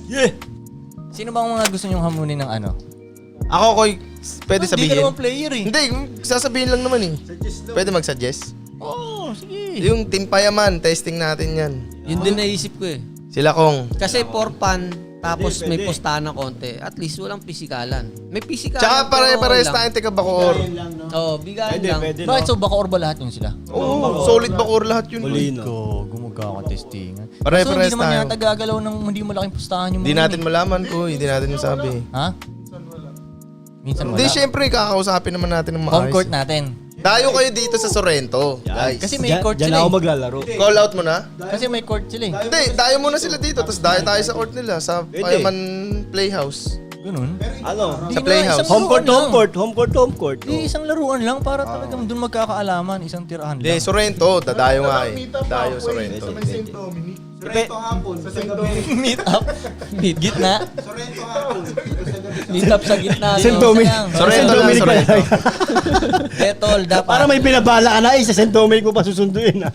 Yeah! Sino ba ang mga gusto nyong hamunin ng ano? Ako, Koy, pwede Hindi ka sabihin. naman player eh. Hindi, sasabihin lang naman eh. Pwede mag-suggest. Oo, sige. Yung Team Payaman, testing natin yan. Yun din naisip ko eh. Sila Kong. Kasi for fun, tapos may postahan ng konti. At least walang pisikalan. May pisikalan. Tsaka pare-parehas tayong tika Bacoor. Oo, bigayan lang. Bakit so Bacoor ba lahat yun sila? Oo, solid Bacoor lahat yun. Ko, gumagkakatestingan. Pare-parehas So hindi naman tayo. yata gagalaw ng hindi malaking pustahan yung Hindi mga natin malaman ko, hindi natin masabi. Ha? Minsan wala. Hindi, syempre, kakausapin naman natin ng maayos. Home court natin. Dayo kayo dito sa Sorrento, guys. Kasi may court Diyan sila ako eh. maglalaro. Call out mo na? Kasi may court sila eh. Hindi, dayo muna sila dito, tapos dayo tayo sa court nila, sa Payaman Playhouse. Ganun. Ano? Sa Playhouse. Home court. Di isang laruan lang para talagang doon magkakaalaman. Isang tirahan Hindi, lang. Sorrento, dadayo nga eh. Dayo Sorrento. Sa St. Dominic. Sorrento hapon. Sa St. Dominic. Meet up. Meet gitna. Sorrento hapon. Meet up sa gitna. St. no? Dominic. Sorrento lang, Sorrento. Detol, dapat. Para may binabala ka na sa St. Dominic mo pa susunduin ha.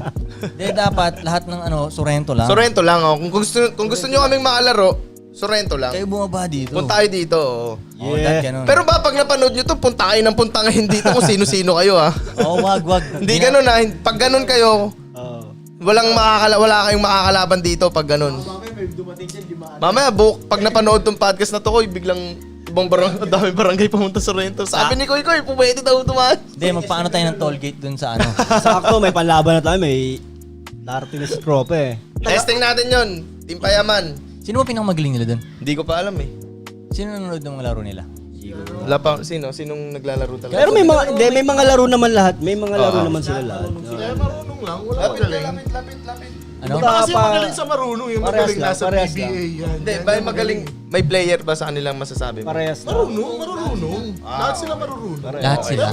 Dapat lahat ng ano, Sorrento lang. Sorrento lang, oh. Kung gusto nyo kaming makalaro, Sorrento lang. Kayo bumaba dito. Punta kayo dito, oh. Oh, that ganun. Pero ba, pag napanood nyo to, punta kayo ng punta ngayon dito kung sino-sino kayo, ha. wag. Hindi ganun, ha. Pag ganun kayo, wala kayong makakalaban dito pag ganun. Mamaya may dumating dyan, di ba? Mamaya, pag napanood tong podcast na to, Koy, biglang ibang dami barangay pumunta sa Sorrento. Sabi ni Koy, pwede daw tumaan. Hindi, magpaano tayo ng toll gate dun sa ano. Sakto, may panlaban na tayo. May darating na si tropa eh. Testing natin yon, Team Payaman. Sino ba pinakamagaling nila dun? Hindi ko pa alam eh. Sino nanonood ng mga laro nila? Wala pa, sinong naglalaro talaga? Pero may mga laro naman lahat. May mga laro naman sila lahat. Kaya marunong lang, wala magaling. Lapit. Ano? Iba kasi magaling sa marunong, yung Parehas magaling lang, nasa parehas PBA yan. Hindi, ba magaling, may player ba sa kanilang masasabi mo? Parehas lang. Marunong. Lahat sila marunong. Lahat sila.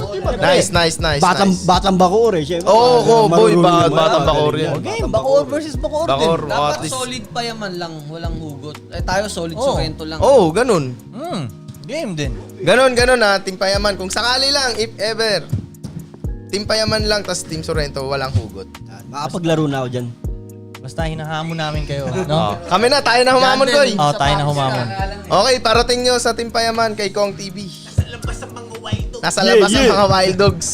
Nice. Batang Bacoor eh. Syempre. Oo, boy, Marunong naman. batang Bacoor yan. Okay, Bacoor versus Bacoor din. Bacoor, at Dapat least. solid pa yaman lang, walang hugot. Eh tayo solid Oo. Sorrento lang. Oo, ganun. Game din. Ganon ha, Team Payaman. Kung sakali lang, if ever, Team Payaman lang, tas Team Sorrento, walang hugot. Makapaglaro na ako dyan. Basta hinahamon namin kayo. No? Kami na, tayo na humamon, Koy. Oh, tayo na humamon. Okay, parating nyo sa Team Payaman kay Kong TV. Nasa labas ang mga Wild Dogs.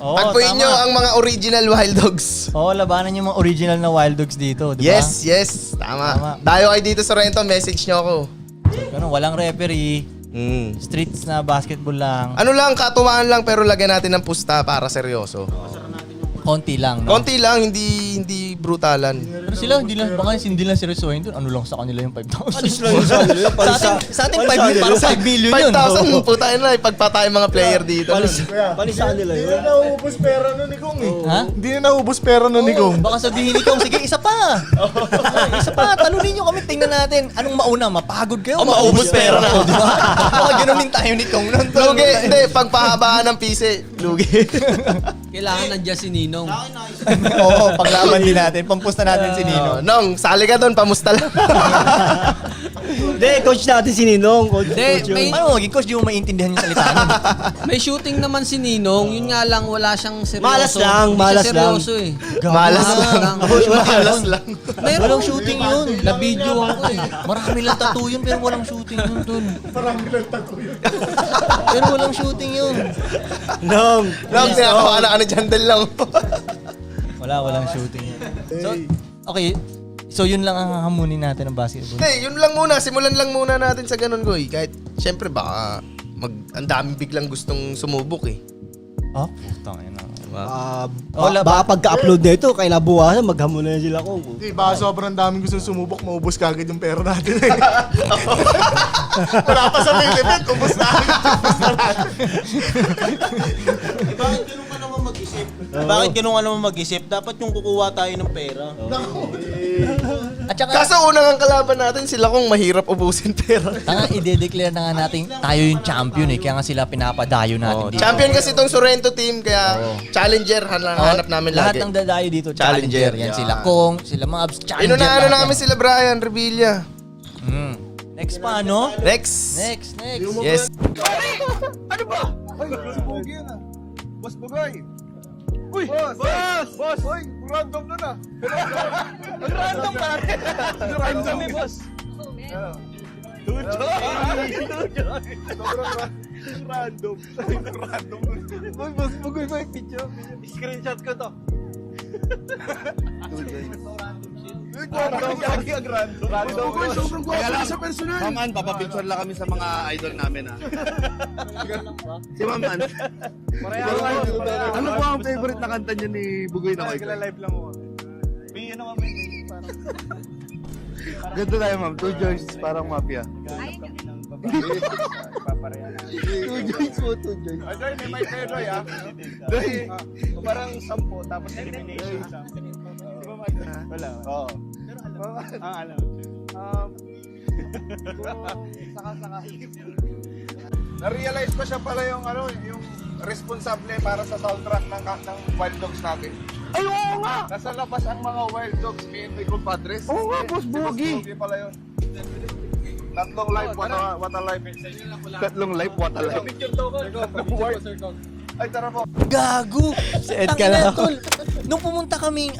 Oo, Tagpuin tama. nyo ang mga original Wild Dogs. Oo, labanan yung mga original na Wild Dogs dito, di ba? Yes, tama. Tama. Dayo kayo dito sa Sorrento, message nyo ako. Ganun, walang referee. Streets na basketball lang. Ano lang, katuwaan lang pero lagyan natin ng pusta para seryoso. Konti lang, no? Konti lang, hindi brutalan. Pero sila, baka hindi lang seryosohin dun. Ano lang sa kanila yung 5,000? Alis lang yun sa kanila. Sa atin 5 para 5 million yun. 5,000, puta na, ipagpatay mga player dito. Palis sa kanila Hindi yun. na naubos pera nun ni Kong eh. Ha? Hindi na naubos pera nun ni Kong. Baka sabihin ni Kong, sige, isa pa. Isa pa, talunin nyo kami, tingnan natin. Anong mauna, mapagod kayo? maubos pera na. Di ba? Baka ganun din tayo ni Kong. Lugi, hindi, pagpahabaan ng pise, lugi. Kailangan nandiyan si Ninong. Oo, paglaban din natin. Pampusta natin si Nino. Nong, sali ka doon, pamusta lang. Hindi, coach natin si Ninong. Coach yun. Paano maging coach, di mo maintindihan yung salita nun? May shooting naman si Ninong, yun nga lang wala siyang seryoso. Malas lang, Hindi siya malas lang. seryoso eh. Malas lang. Malas lang. Walang shooting yun. Na-video ako eh. Marami lang tattoo yun, pero walang shooting yun dun. Marami lang tato yun. Pero walang shooting yun. Nong. Nong, sinakawa na ka na jandal lang. Walang shooting yun. So, okay. So, yun lang ang hamunin natin ng basketball. Hindi, yun lang muna. Simulan lang muna natin sa ganun, Goy. Kahit, syempre, baka ang daming biglang gustong sumubok eh. Oh, putang ina. Baka pagka-upload nito, kailabukasan, maghamon na sila ko. Hindi, baka sobrang daming gusto sumubok, maubos kagad yung pera natin eh. Wala pa sa main event, ubos na agad. Bakit ganun ka naman mag-isip? Dapat yung kukuha tayo ng pera. At saka, Kaso unang ang kalaban natin, sila kung mahirap ubusin pera. tanga, i-declare na nga natin tayo yung champion eh. Kaya nga sila pinapadayo natin dito. Champion kasi itong Sorrento team, kaya challenger hanap namin Lahat lagi. ng dadayo dito, Challenger, challenger. Yan yan. sila Kong, sila mga challenger. Inunahan lahat namin yan. sila Brian Revilla. Next pa, ano? Next. Next. Yes. Boss Bugay! Uy! Boss! Uy! Random na na! Random pa! Random eh, boss! Random. Random. Boy, boss, bugoy ba yung picture? Screenshot ko to. Ma'am Ann, papapicture lang kami sa mga idol namin ha. Si Ma'am Ann. Ano po ang favorite na kanta niyo ni Bugoy na Koy? Live lang ako. May ano kami. Ganito tayo ma'am, 2 joints parang mafia. Two joints po, 2 joints. Joy, may mic kayo, Joy, ha? Joy, parang 10, tapos elimination. Di ba mic? Wala. Oo. Alam. Saka-saka. Na-realize ko siya pala yung responsable para sa soundtrack ng Wild Dogs natin. Ay, oo nga! Nasa labas ang mga Wild Dogs, me and my compadres. Oo nga, Boss Boogie. Boogie pala yun. Tatlong live, what a life. Tatlong life, what a life. Ay, tara po. Gago! Si Ed Tangina, Calao. tol. Nung pumunta kaming,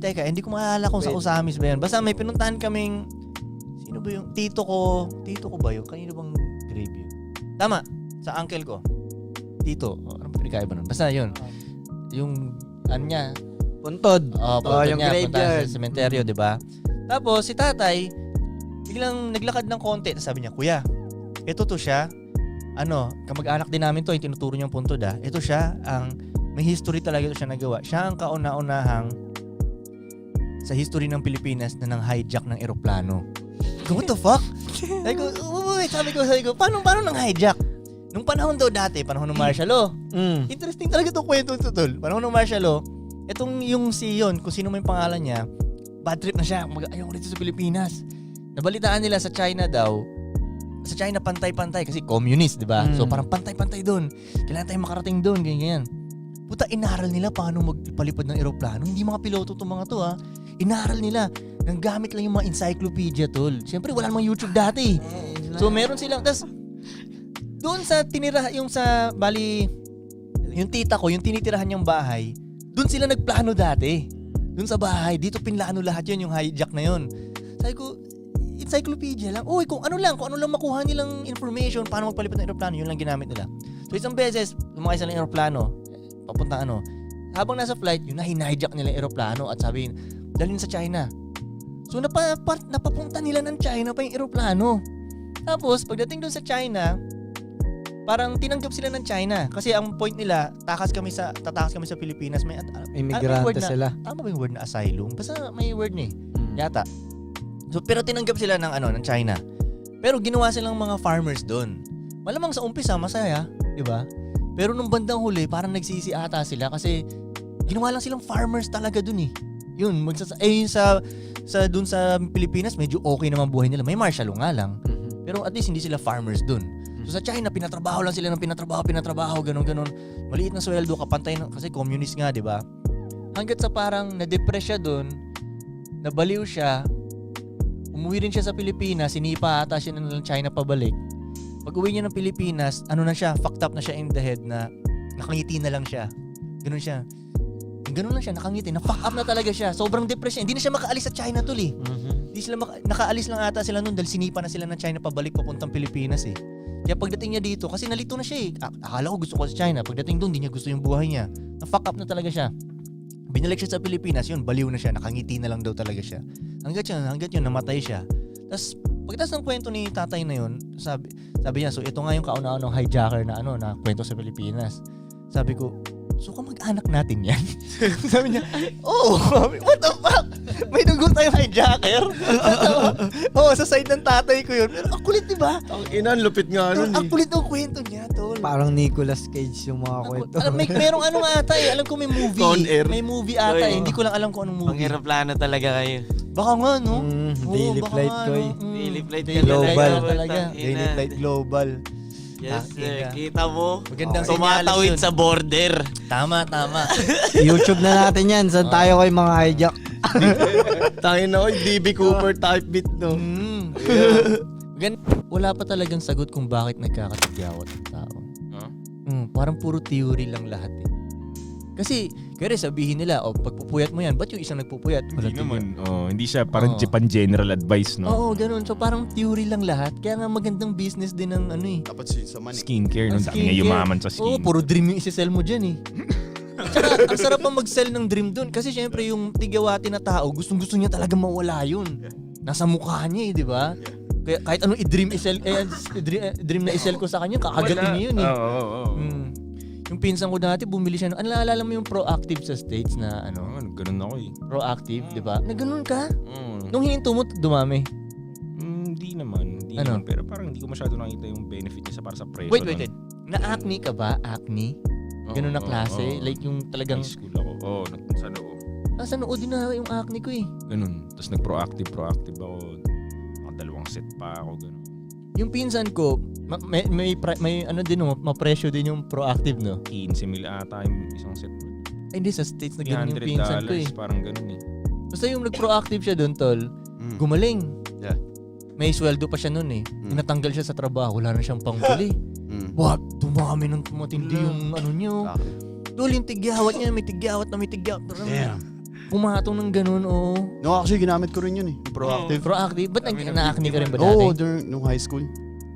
teka, hindi ko maalala kung sa Usamis ba yun. Basta may pinuntahan kaming, sino ba yung, tito ko ba yun? Kanino bang grave yun? Tama, sa uncle ko. Tito, ano pinagkaiba nun? Basta yun. Yung, ano niya, Puntod. punta yung niya, punta graveyard. sa sementeryo, di ba? Tapos, si tatay, biglang naglakad ng konti. Sabi niya, kuya, ito to siya. Kamag-anak din namin to, yung tinuturo niyang puntod Ito siya, may history talaga ito siya nagawa. Siya ang kauna-unahang sa history ng Pilipinas na nang hijack ng eroplano. What the fuck? Sabi ko, paano nang hijack? Nung panahon daw dati, panahon ng martial law. Interesting talaga itong kwento ito, tol. Panahon ng martial law, itong yung si Yon, kung sino may pangalan niya, bad trip na siya. Ayaw rito sa Pilipinas. Nabalitaan nila sa China daw, sa China pantay-pantay kasi communist, di ba? So parang pantay-pantay doon. Kailangan tayong makarating doon, ganyan. Puta, inaral nila paano magpalipad ng eroplano. Hindi mga piloto itong mga to Inaral nila. Nang gamit lang yung mga encyclopedia, tol. Siyempre, wala namang YouTube dati. So meron silang, tas doon sa yung tita ko, yung tinitirahan niyang bahay, doon sila nagplano dati. Doon sa bahay, dito pinlano lahat yun, yung hijack na yun. Sabi ko, encyclopedia lang. Uy, kung ano lang makuha nilang information, paano magpalipad ng aeroplano, yun lang ginamit nila. So isang beses, lumakay sila ng aeroplano, papunta habang nasa flight, yun na hinijack nila yung aeroplano at sabihin, dalhin sa China. So napapunta nila ng China pa yung aeroplano. Tapos, pagdating doon sa China, parang tinanggap sila ng China kasi ang point nila, tatakas kami sa Pilipinas, may Immigrante sila. Tama ba yung word na asylum? Basta may word na yata. So pero tinanggap sila ng China. Pero ginawa silang mga farmers doon. Malamang sa umpisa masaya, 'di ba? Pero nung bandang huli, parang nagsisi ata sila kasi ginawa lang silang farmers talaga doon Yun, doon sa Pilipinas, medyo okay naman buhay nila. May martial law nga lang. Pero at least hindi sila farmers doon. So sa China, pinatrabaho lang sila ng pinatrabaho, ganun. Maliit na sweldo, kapantay kasi communist nga, di ba? Hanggat sa parang na-depress siya doon, nabaliw siya, umuwi rin siya sa Pilipinas, sinipa ata siya ng China pabalik. Pag uwi niya ng Pilipinas, fucked up na siya in the head na nakangiti na lang siya. Ganun siya. Ganun lang siya, nakangiti, na-fuck up na talaga siya. Sobrang depressed siya. Hindi na siya makaalis sa China tol Hindi sila nakaalis lang ata sila noon dahil sinipa na sila ng China pabalik papuntang Pilipinas Kaya pagdating niya dito, kasi nalito na siya akala ko gusto ko sa China. Pagdating doon, hindi niya gusto yung buhay niya. Na-fuck up na talaga siya. Binalik siya sa Pilipinas, yun, baliw na siya. Nakangiti na lang daw talaga siya. Hanggat yun, namatay siya. Tapos, pagkatapos ng kwento ni tatay na yun, sabi niya, so ito nga yung kauna-unang hijacker na kwento sa Pilipinas. Sabi ko, so kamag-anak natin yan? Sabi niya, what the fuck? May dugo tayong hijacker? Sa side ng tatay ko yun. Pero ang kulit, diba? Ang inan, lupit nga Ang kulit ng kwento niya, tol. Parang Nicolas Cage yung mga kwento. Merong ata Alam ko may movie. Con Air. May movie ata Hindi ko lang alam kung anong movie. Pang-aeroplano talaga kayo. Baka nga, no? Daily baka flight nga, ko Daily flight ka Global talaga. talaga. Daily flight global. Yes, Tangina. kita mo. Magandang Tumatawid sinyalis sa border. Tama. YouTube na natin yan. Saan tayo kay mga hijack? Tangin na DB Cooper type beat, no? Wala pa talagang sagot kung bakit nagkakatigyawat ang tao. Parang puro theory lang lahat Kasi Kaya sabihin nila, pagpupuyat mo yan, ba't yung isang nagpupuyat? Hindi Walang naman. Hindi siya parang Oo. pan-general advice, no? Oo, ganun. So parang theory lang lahat. Kaya nga magandang business din ng ano eh. Dapat sa money. Skincare, no? Ang Dami nga skincare. yumaman sa Oo, skin. puro dream yung isi-sell mo dyan eh. Tsaka, ang sarap pa mag-sell ng dream dun. Kasi syempre yung tigawati na tao, gustong-gusto niya talaga mawala yun. Nasa mukha niya eh, di ba? Kaya kahit anong i-dream i-sell, dream na i-sell ko sa kanya, kakagatin niya yun eh. Oo. Yung pinsan ko dati, bumili siya. Naalala mo yung proactive sa States na ano? Ganun ako eh. Proactive, di ba? Na ganun ka? Oo. Nung hininto mo, dumami. Hindi naman. Hindi Ano? naman. Pero parang hindi ko masyado nakita yung benefit niya para sa presyo. Wait. Na-acne ka ba? Acne? Ganun na klase? Like yung talagang... High school ako. Sa noo. Sa noo din na yung acne ko eh. Ganun. Tapos nag-proactive ako. Nakadalawang set pa ako. Ganun. Yung pinsan ko, may ano din, ma-presyo din yung proactive, no? 15,000 ata yung isang set. Ay, hindi, sa States na ganun yung pinsan ko eh. $300. Parang ganun eh. Basta yung nag-proactive siya doon, tol, gumaling. Yeah. May sweldo pa siya noon eh. Natanggal siya sa trabaho, wala na siyang pangbili. What? Dumami ng matindi yung ano niyo. Tol, yung tigyawat niya, may tigyawat. Damn. Pumatong ng ganun, oh. No, actually, ginamit ko rin yun eh. Proactive. Proactive? Ba't na-acne ka rin ba dati? Oo, nung high school.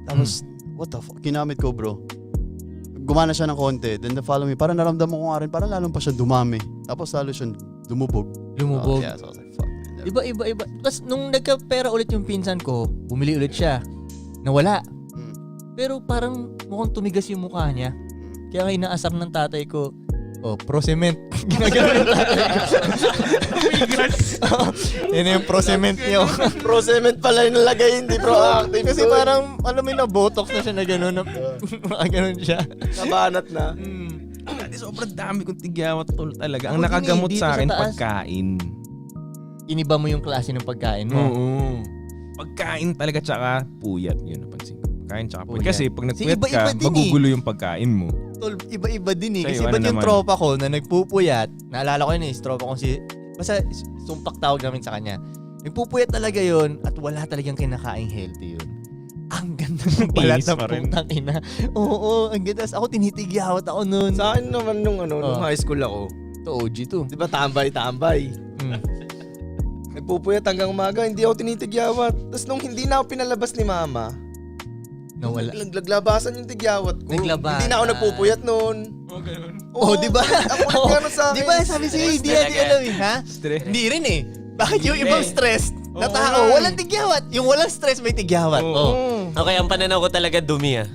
Tapos, what the fuck? Ginamit ko, bro. Gumana siya ng konti. Then the following, parang naramdaman ko nga rin, parang lalong pa siya dumami. Tapos lalo siya lumubog. Lumubog. Yeah, so I was like, fuck. Man. Iba. Tapos nung nagka-pera ulit yung pinsan ko, bumili ulit siya. Nawala. Pero parang mukhang tumigas yung mukha niya. Kaya nga inaasar ng tatay ko, pro-cement. Ginagano ng tatay ko. Yan yung pro-cement niyo. Pro-cement pala yung nalagay, hindi proactive. Kasi parang, alam mo na botox na siya na gano'n. Nakaganon siya. Nabanat na. Dati sobrang dami kong tigyawat tol talaga. Ang Ako din nakagamot eh, dito sa akin, sa taas. pagkain. Iniba mo yung klase ng pagkain mo. Oo. Pagkain talaga tsaka puyat. Yun, napansin ko. Pagkain tsaka puyat. Puyat. Kasi pag Kasi nagpuyat iba-iba ka, din eh. magugulo yung pagkain mo. Tol, iba-iba din eh. Sa'yo, Kasi ano ba't yung naman? tropa ko na nagpupuyat, naalala ko yun eh, tropa kong si, basta sumpak tawag namin sa kanya. Nagpupuyat talaga yun at wala talagang kinakaing healthy yun. Ang ganda ng balat Inis ng pa rin. putang ina. Oo, ang ganda. Ako tinitigyawat ako nun. Sa akin naman nung high school ako, Ito, OG to. di ba tambay-tambay. Nagpupuyat hanggang umaga, hindi ako tinitigyawat. Tapos nung hindi na ako pinalabas ni mama, Nawala. Naglabasan yung tigyawat ko. Naglabasan. Hindi na ako nagpupuyat noon. Oh, di ba? Ako nagkano sa akin. Di ba sabi sa'yo, hindi natin alam eh, ha? Hindi rin eh. Bakit yung ibang stress na tao, walang tigyawat. Yung walang stress, may tigyawat. Oh. Okay, ang pananaw ko talaga dumi ah.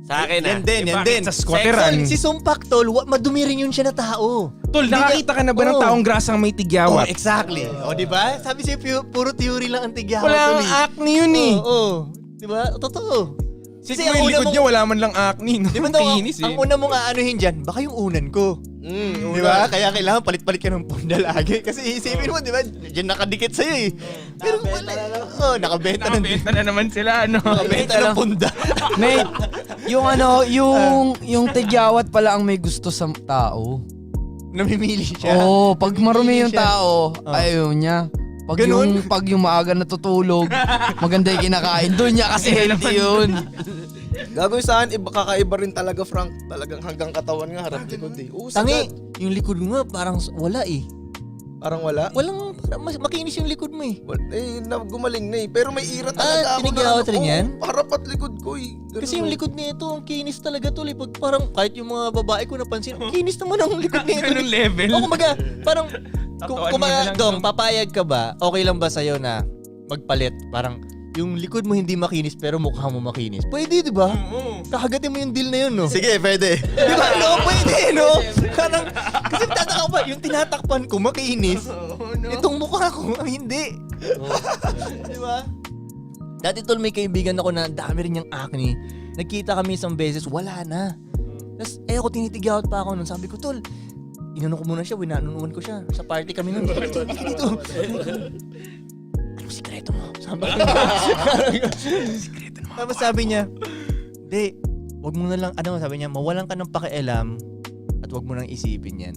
Sa akin Yan din, yan din. Sa squatteran. Si Sumpak, tol, madumi rin yun siya na tao. Tol, nakakita ka na ba ng Oo. taong grasang may Oh, tigyawat? exactly. Oh, di ba? Sabi sa'yo, puro theory lang ang tigyawat. Wala tol, ang eh. acne yun eh. Oo. Di ba? Totoo. Kasi yung likod niya, wala man lang acne. No? Di ba daw, Kinis eh. ang una mong aanuhin dyan, baka yung unan ko. Di ba? Kaya kailangan palit-palit ka ng punda lagi. Kasi isipin mo, di ba? Diyan nakadikit sa'yo eh. Pero wala. Oh, nakabenta ng Nakabenta na naman sila, ano? nakabenta ng punda. Mate, yung tigyawat pala ang may gusto sa tao. Namimili siya. Oo, pag marumi yung siya. tao, ayaw niya. Ganun? Pag yung maaga natutulog, maganda yung kinakain. Doon niya kasi healthy yun. Gagawin sa akin, kakaiba rin talaga, Frank. Talagang hanggang katawan nga, harap likod eh. Oo, Tangi, sagad. yung likod mo nga parang wala eh. Parang wala. Walang, makinis yung likod mo eh. Gumaling na eh. Pero may ira talaga ako. tinigyawat rin yan? Harap at likod ko eh. Ganun Kasi yung likod nito, ang kinis talaga tol eh. Pag parang kahit yung mga babae ko napansin, ang kinis naman ang likod nito. Ganun level. O kumbaga, parang, Tatuan mo kumbaga, na lang Dong, to. papayag ka ba? Okay lang ba sa'yo na magpalit? Parang, yung likod mo hindi makinis pero mukha mo makinis. Pwede, di ba? Kakagatin mo yung deal na yun, no? Sige, pwede. Di ba? No, pwede, no? Parang, kasi tataka pa, yung tinatakpan ko makinis. Itong mukha ko, hindi. Di ba? Dati tol, may kaibigan ako na dami rin niyang acne. Nagkita kami isang beses, wala na. Tapos, ako tinitigyawat pa ako nun. Sabi ko, tol, inano ko muna siya, winanunuan ko siya. Sa party kami nun. Ito. Anong sikreto mo? Sabi ko. Tapos sabi niya, di, wag mo na lang, sabi niya, mawalan ka ng pakialam at wag mo nang isipin yan.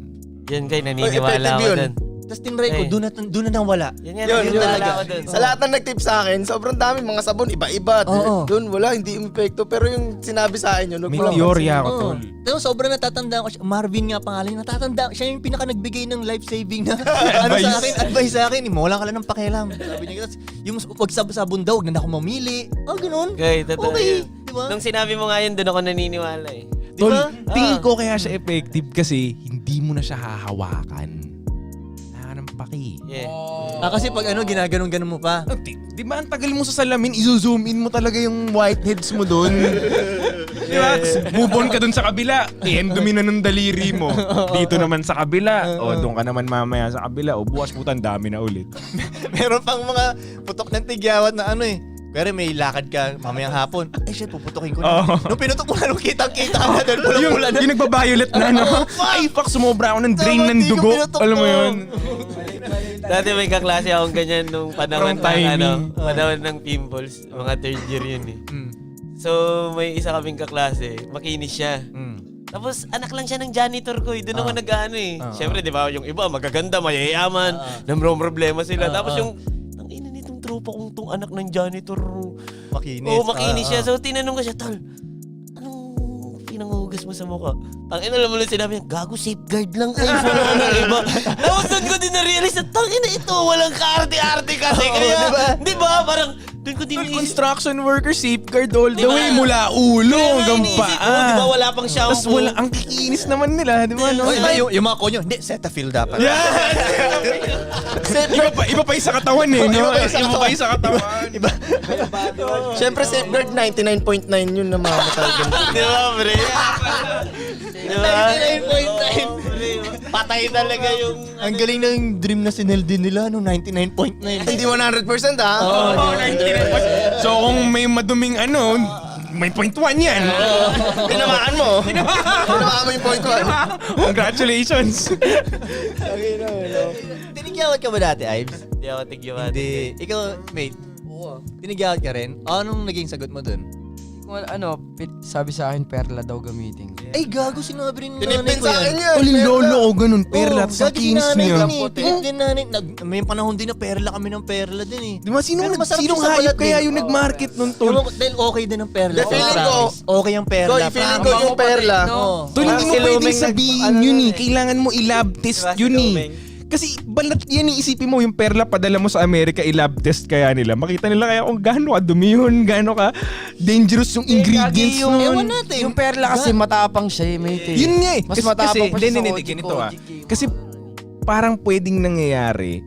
Yan kay naniniwala effective ako yun. dun. Tapos tinry ko, Eh. doon na nawala. Yan nga, Yun, yun yun. talaga ako dun. Sa lahat ng nag-tip sa akin, sobrang dami. Mga sabon, iba-iba. Oo. Doon, wala, hindi epekto. Pero yung sinabi sa akin yun, May nagpulang teorya ako, Oo. tol. Pero sobrang natatanda ko siya. Marvin nga pangalan. Natatanda. Siya yung pinaka nagbigay ng life-saving na ano sa akin, advice sa akin. Mawalan ka lang ng pakialam. Sabi niya, "Tapos yung wag sabon daw, huwag na ako mamili." Oh, ganun. Okay, totoo Okay, yun. di ba? Nung sinabi mo nga yun, doon ako naniniwala eh. Di Tol, ba? tingin ko kaya siya effective kasi hindi mo na siya hahawakan. Ng paki. Yeah. Kasi pag ginaganon-ganon mo pa. Di ba ang tagal mo sa salamin, i-zoom in mo talaga yung whiteheads mo doon. Di ba? Move on ka doon sa kabila. I-endumi na ng daliri mo. Dito naman sa kabila. O doon ka naman mamaya sa kabila. O bukas putan, dami na ulit. Meron pang mga putok ng tigyawat na pero may lakad ka mamayang hapon. Ay shit, puputokin ko na. Oo. Nung pinutok mo na, nung kitang-kita ka na doon, pulang-pula na. Yung nagbabayulet na, no? Ay, fuck, sumobra ako ng drain ng Hindi ko dugo. pinutok Alam mo to. yun? Dati may kaklase akong ganyan nung panahon From ng timing. panahon ng pimples. Mga third year yun eh. So, may isa kaming kaklase. Makinis siya. Tapos, anak lang siya ng janitor ko eh. Doon ako nag-ano eh. Siyempre, di ba, yung iba magaganda, mayayaman. Problema sila. Tapos yung, ang ina nitong tropa kong tong anak ng janitor. Makinis. Oo, makinis siya. So, tinanong ko siya, Tol, anong pinanghugas mo sa mukha? Tangina, alam mo lang sinabi niya, gago, safeguard lang. Ay, wala ka na iba. Tapos doon ko din na-realize na, tangina ito, walang kaarte-arte kasi. Kaya, di ba, parang, doon ko din Construction worker, safeguard all the Diba? way. Mula ulo hanggang iniisip ko, paa. di ba, wala pang shampoo. Tapos wala, ang kikinis naman nila, di ba? No? Yung mga konyo, hindi, Cetaphil dapat. Iba pa yung sa katawan eh, no? Iba pa yung sa katawan. Siyempre, safeguard 99.9 yun na mamamatay dun. Di ba, pre? Di ba? 99.9. Patay talaga yung... Ang galing ng dream na sinelde nila, 99.9. Hindi 100% ha? Oo, 99%. So kung may maduming may point 1 yan. Tinamaan mo. Tinamaan mo yung point 1. Congratulations. Tinigyawat ka ba dati, Ives? Hindi ako tigyawat. Hindi. Ikaw, mate, tinigyawat ka rin? Anong naging sagot mo dun? Kung sabi sa akin, perla daw gamitin ko. Ay, gago, sinabi rin ng nanay Tinipin ko sa akin yan. yan. Uling lolo ko ganun, perla. Oo, Sa gagi si kinis nanay niya. din eh. Tinip din nanay. May panahon din na perla kami ng perla din eh. Di ba? Pero masarap Sinong siya sa hayop balat kaya din. yung nag-market nun, Ewan tol? ko, dahil okay din ang perla. The feeling ko, Promise. Okay ang perla. Koy, feeling ko yung perla. Tol, hindi mo pwedeng sabihin yun eh. Kailangan mo i-lab test yun eh. Kasi balat yan eh, isipin mo yung perla padala mo sa Amerika, i-lab test kaya nila. Makita nila kaya kung gaano ka dumi yun, gaano ka dangerous yung ingredients nun. Ewan natin. Yung perla kasi matapang siya, mate. Yun nga eh. Mas matapang pa siya sa hindi, Oji ganito ko, ah. Oji ko. Kasi parang pwedeng nangyayari,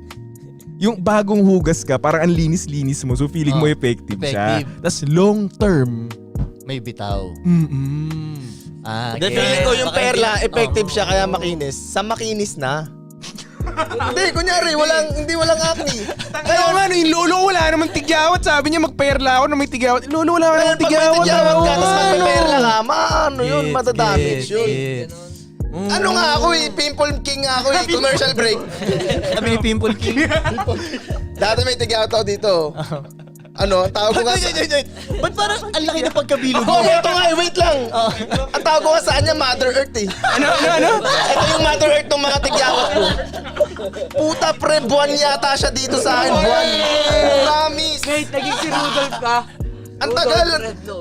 yung bagong hugas ka, parang ang linis-linis mo, so feeling mo effective siya. Effective. Tapos long term, May bitaw. The feeling ko yung perla, effective siya kaya makinis. Sa makinis na. Hindi, kunyari, walang acne. Kaya nga, yung lolo ko wala naman tigyawat. Sabi niya magperla ako na may tigyawat. Lolo wala naman Pag may tigyawat. tigyawat ka, tapos Oo, magpe-perla ka, maano yun, matadamage yun. Yes. Ano nga ako eh, pimple king nga ako eh, commercial break. Sabi ni Pimple King. Dati may tigyawat ako dito. Ano, tawag ko nga sa... Ba't parang ang laki ng pagkabilog mo? Oh, ito nga eh, wait lang. Ang tawag ko nga sa kanya, Mother Earth eh. Ano? Ito yung Mother Earth ng mga tigyawat ko. Puta pre, buwan yata siya dito sa akin, buwan. Promise. Wait, naging si Rudolph ka? Ang tagal.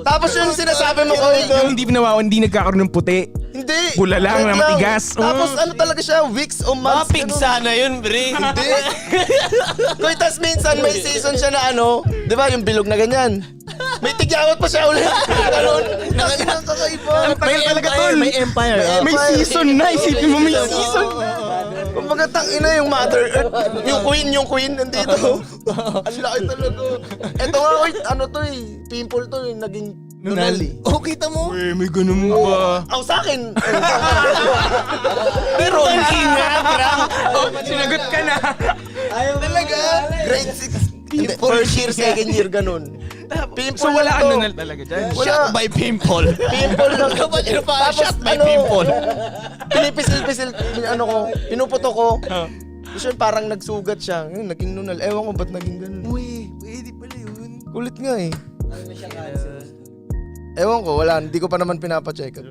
Tapos yung sinasabi mo ko, Yung hindi nagkakaroon ng puti. hindi. Pula lang, Red na matigas. Tapos ano talaga siya, weeks o months. Mapig sana yun, pre. Hindi. Koy, tas minsan may season siya na di ba yung bilog na ganyan. May tigyawat pa siya ulit. Ganun. Ang kakaiba. May talaga tol. May empire. May season na. Isipin mo may season. Kumbaga tangina yung Mother Earth. Yung queen nandito. Ang laki talaga. Ito nga, koy, to eh. Pimple to eh. Naging nunal eh. Oh, kita mo? May ganun pa. Aw, sa akin. Pero hindi nga, parang. Sinagot ka na. Talaga? Grade 6. First year, second year, ganun. Pimple So wala lang ka to. nunal talaga dyan. Wala. By Pimple. Pimple lang. Tapos Shot by Pimple. pinipisil-pisil, pinuputo ko. Tapos yun, parang nagsugat siya. Yun, naging nunal. Ewan ko ba't naging ganun. Uy, pwede pala yun. Kulit nga eh. Ewan ko, wala. Hindi ko pa naman pinapacheck up.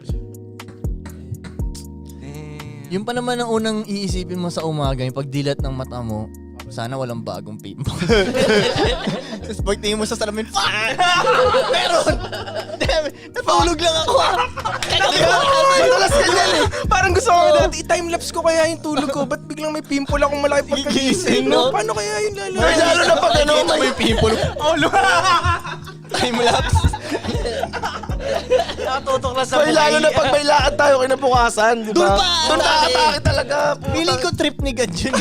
Yung pa naman ang unang iisipin mo sa umaga, yung pagdilat ng mata mo, sana walang bagong pimple. Tapos pagtingin mo sa salamin, fuck! Meron! Damn, natulog lang ako. Madalas ganyan eh. Parang gusto ko dati, i-timelapse ko kaya yung tulog ko. Ba't biglang may pimple akong malaki pagkagising, no? Paano kaya yung lalaki? Lalo na pag ano, May pimple. Oh, Time-lapse. Nakatutok na sa Hoy, lalo na pag may lakad tayo kinabukasan, di ba? Doon pa! Doon nakatake talaga. Feeling ko trip ni God yun.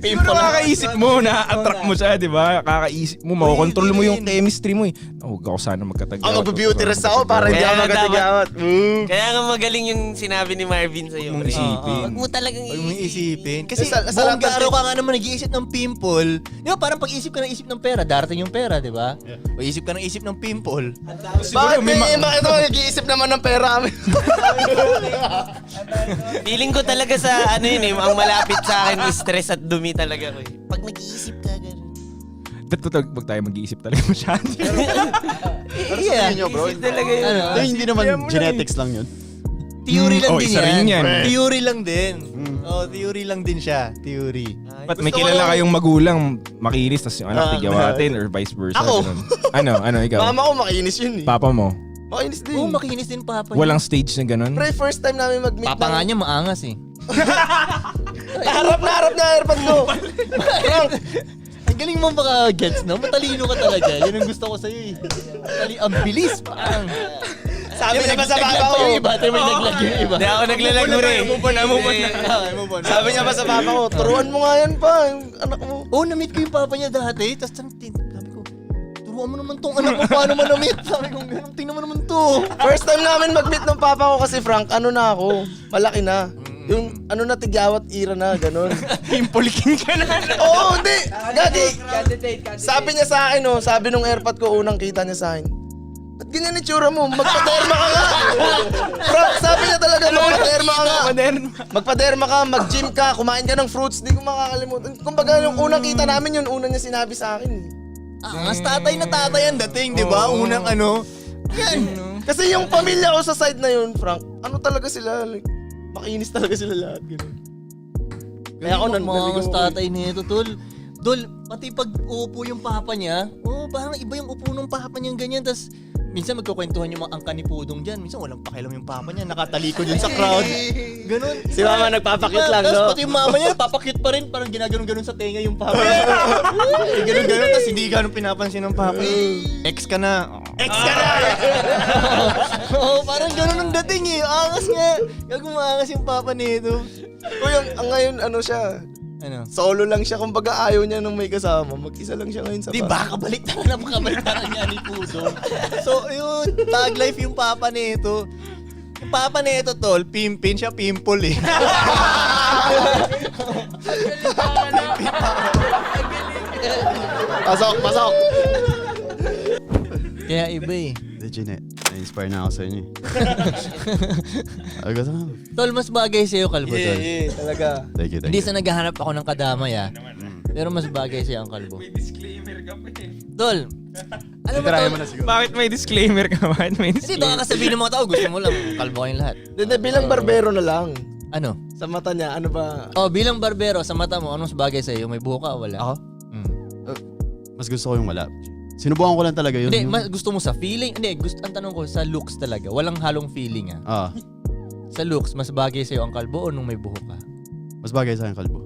Siguro kakaisip mo, na-attract mo siya, di ba? Kakaisip mo, makokontrol mo yung chemistry mo eh. Huwag ako sana magkatagawat. Magbe-beauty rest ako para hindi Kaya ako magkatagawat. Kaya nga magaling yung sinabi ni Marvin sa'yo. Mong pre. isipin. Huwag mo talagang Huwag mong isipin. Kasi Sa buong lahat ng araw ka nga naman nag-iisip ng pimple. Di ba parang pag-isip ka ng isip ng pera, darating yung pera, di ba? Pag-isip ka ng isip ng pimple. Bakit bakit ako nag-iisip naman ng pera kami? Feeling ko talaga sa ano yun eh, ang malapit sa akin is stress at dumi talaga ko eh. Pag nag-iisip ka, gano'n. Wag tayo mag-iisip talaga masyado. Yeah. Isip talaga yun. Ano? Hindi naman genetics lang yun. Theory lang din isa rin yan. Theory lang din. Oh, theory lang din siya. Theory. Ba't may kilala kayong magulang makinis tas yung anak tigawatin or vice versa? Ako. ganun? Ano, ikaw? Mama ko makinis yun eh. Papa mo? Makinis din. Oo, makinis din papa niya. Walang stage na ganun? Pre, first time namin mag-meet Papa nga niya maangas eh. Naharap na airpod ko. Frank, Ang galing mo baka gets, no? Matalino ka talaga. Yan ang gusto ko sa'yo eh. Ang bilis, parang. sabi niya pa sa papa ko. Yung iba, tayo may naglag yung iba. Hindi ako naglalag mo rin. Move on. Sabi niya pa sa papa ko, turuan mo nga yan pa, yung anak mo. Oo, na-meet ko yung papa niya dati. Tapos sabi ko, turuan mo naman tong anak ko. Paano mo na-meet? Sabi ko, ganun, tingnan mo naman to. First time namin mag-meet ng papa ko kasi Frank, ano na ako, malaki na. Yung ano na tigyawat ira na, ganun. Pimple king ka na. Oo, hindi. Gagi. Sabi niya sa akin, oh, sabi nung airpod ko, unang kita niya sa akin. Ba't ganyan itsura mo? Magpaderma ka nga. Frank, sabi niya talaga, magpaderma ka nga. Magpaderma ka, mag-gym ka, kumain ka ng fruits. Di ko makakalimutan. Kumbaga, yung unang kita namin, yun unang niya sinabi sa akin. Mas tatay na tatay ang dating, di ba? Unang ano. Yan. Kasi yung pamilya ko sa side na yun, Frank, ano talaga sila? Like, makinis talaga sila lahat. Ganun. Kaya ako Mga tatay nito, tol. Dol, pati pag uupo yung papa niya, parang iba yung upo ng papa niya ganyan. Tapos minsan magkukwentuhan yung mga angka ni Pudong dyan. Minsan walang pakialam yung papa niya, nakataliko dyan sa crowd. Ganun. Si mama nagpapakit lang, Tapos no? pati yung mama niya, papakit pa rin. Parang ginaganon-ganon sa tenga yung papa niya. Ganon-ganon, tapos hindi ganon pinapansin ng papa. Ex ka na. Ex ka na! Oo, parang ganon ang dating eh. Angas nga. Gagong maangas yung papa nito. Uy, ang ngayon, ano siya? Ano? Solo lang siya, kumbaga ayaw niya nung may kasama. Mag-isa lang siya ngayon sa Di ba? Kabaliktaran na kabaliktaran niya ni Pudong. So, yun. Tag life yung papa nito. Yung papa nito, tol, pimpin siya, pimple eh. Pasok! Kaya iba eh. Legit. Na-inspire na ako sa inyo. Agad na. Tol, mas bagay sa'yo, kalbo, tol. Talaga. Thank you. Hindi sa naghahanap ako ng kadamay ah. Pero mas bagay sa'yo ang kalbo. Disclaimer ka pa eh. Tol, alam mo Try tol, mo na siguro. Bakit may disclaimer ka? Bakit may hindi disclaimer? baka sabihin ng mga tao, gusto mo lang kalbo kayong lahat. Hindi, bilang barbero na lang. Ano? Sa mata niya, ano ba? Oh, bilang barbero, sa mata mo, anong mas bagay sa'yo? May buhok ka o wala? Ako? Mm. Mas gusto ko yung wala. Sinubukan ko lang talaga yun. Hindi, gusto mo sa feeling? Hindi, ang tanong ko, sa looks talaga. Walang halong feeling ah. Sa looks, mas bagay sa'yo ang kalbo o nung may buhok ka? Mas bagay sa akin kalbo.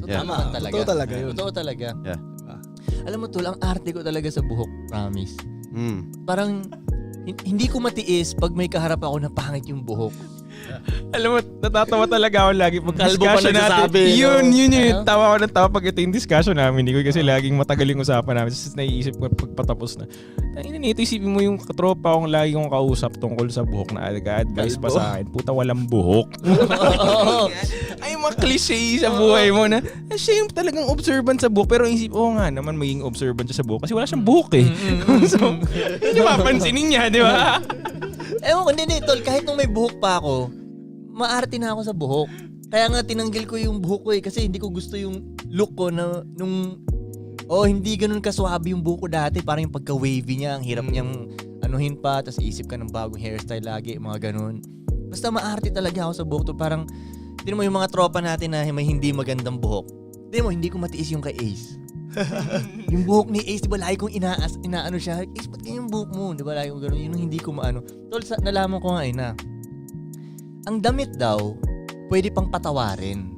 Totoo Yeah. naman talaga. Totoo talaga yun. Totoo talaga. Yeah. Alam mo tol, ang arte ko talaga sa buhok, promise. Mm. Parang hindi ko matiis pag may kaharap ako na pangit yung buhok. Alam mo, natatawa talaga ako lagi pag Kalbo pa discussion natin. nagsasabi, no? Yun yung Ano? tawa ko ng tawa pag ito yung discussion namin. Hindi ko kasi laging matagal yung usapan namin. Tapos naiisip ko pagpatapos na. Tangina nito, isipin mo yung katropa akong lagi kong kausap tungkol sa buhok na advice pa sa akin. Puta, walang buhok. Ay, mga cliche sa buhay mo na siya yung talagang observant sa buhok. Pero isip, nga naman maging observant siya sa buhok kasi wala siyang buhok eh. So, hindi mapansinin niya, di ba? Ewan ko, hindi, tol, kahit nung may buhok pa ako, maarte na ako sa buhok. Kaya nga tinanggil ko yung buhok ko eh, kasi hindi ko gusto yung look ko na nung, hindi ganun kaswabe yung buhok ko dati. Parang yung pagka-wavy niya, ang hirap niyang anuhin pa, tapos isip ka ng bagong hairstyle lagi, mga ganun. Basta maarte talaga ako sa buhok to. Parang, tingnan mo yung mga tropa natin na may hindi magandang buhok. Tingnan mo, hindi ko matiis yung kay Ace. Yung buhok ni Ace, di ba lagi kong inaano siya, Ace, ba't ganyan yung buhok mo? Di ba lagi kong gano'n, yun yung hindi ko maano. Tol, nalaman ko nga na, ang damit daw, pwede pang patawarin.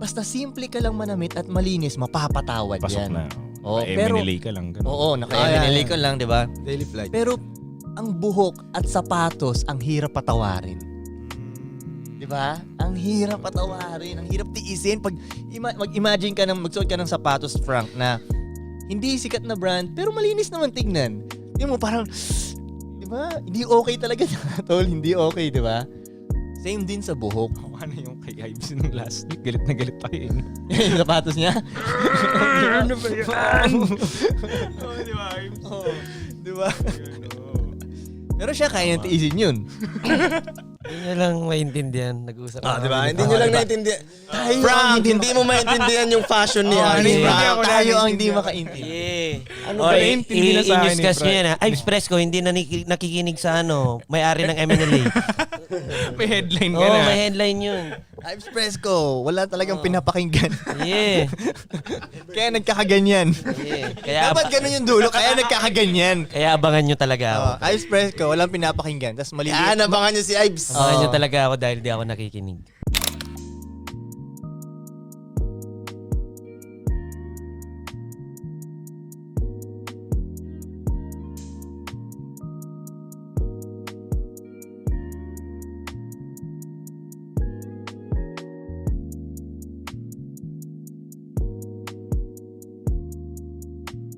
Basta simple ka lang manamit at malinis, mapapatawad Pasok yan. na. Oo, Eminilay ka lang. Ganun. Oo, naka-eminilay ka lang, di ba? Daily flight. Pero, ang buhok at sapatos, ang hirap patawarin. Di ba? Ang hirap patawarin, ang hirap tiisin. Pag mag-imagine ka magsuot ka ng sapatos, Frank, na hindi sikat na brand, pero malinis naman tignan. Di mo parang, di ba? Hindi okay talaga, tol. Hindi okay, di ba? Same din sa buhok. Ano yung kay Ives nung last week? Galit na galit tayo yun. Yung sapatos niya. Ano ba yan? Oo, di ba, Ives? Oo, di ba? Pero siya kaya niyang tiisin yun. Hindi nyo lang maintindihan. Nag-uusap Di ba? Hindi nyo lang naintindihan. Frank, hindi mo maintindihan yung fashion ni ano Ives. yung Frank. ako Tayo ang hindi makaintindi. Yeah. Ano ba yung intindi na sa akin I-newscast ni nyo yan ha. Ay, Fresco, hindi na nakikinig sa may-ari ng MNLA. May headline ka Oo, na. may headline yun. Ives Fresco, wala talagang pinapakinggan. Yeah. Kaya nagkakaganyan. Yeah. Kaya, Dapat ganun yung dulo, kaya nagkakaganyan. kaya abangan nyo talaga ako. Ives Fresco, walang pinapakinggan. Tapos maliliit. Yan, abangan nyo si Ives. Abangan nyo talaga ako dahil di ako nakikinig.